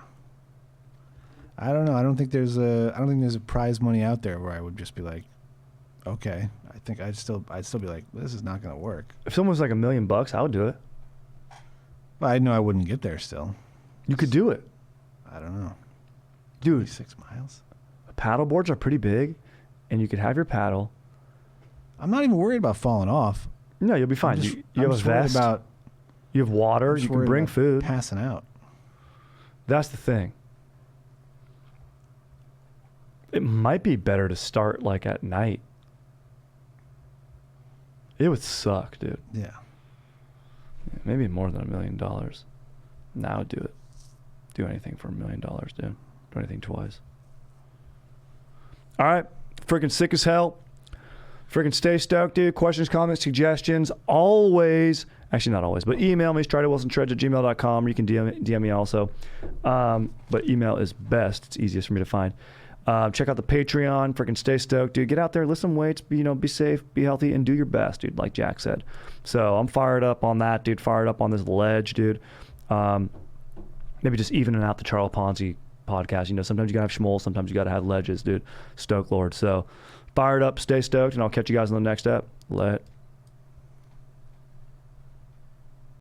I don't know. I don't think there's a prize money out there where I would just be like, okay. I think I'd still be like, this is not going to work. If someone was like $1 million, I would do it. But I know I wouldn't get there still. You could do it. I don't know. Dude, 6 miles? paddle boards are pretty big, and you could have your paddle. I'm not even worried about falling off. No, you'll be fine. I'm just, you I'm have a just worried vest. about You have water. I'm just You can worried bring about food. passing out. That's the thing. It might be better to start like at night. It would suck, dude. Yeah. Maybe more than $1 million. Now I would do it. Do anything for $1 million, dude. Do anything twice. All right. Freaking sick as hell. Freaking stay stoked, dude. Questions, comments, suggestions. Always. Actually, not always, but email me, stridewilsontreds@gmail.com, or you can DM me also. But email is best. It's easiest for me to find. Check out the Patreon. Freaking stay stoked, dude. Get out there, lift some weights, be safe, be healthy, and do your best, dude, like Jack said. So I'm fired up on that, dude. Fired up on this ledge, dude. Maybe just evening out the Charles Ponzi podcast. You know, sometimes you got to have schmoll, sometimes you got to have ledges, dude. Stoke Lord. So fired up, stay stoked, and I'll catch you guys on the next step.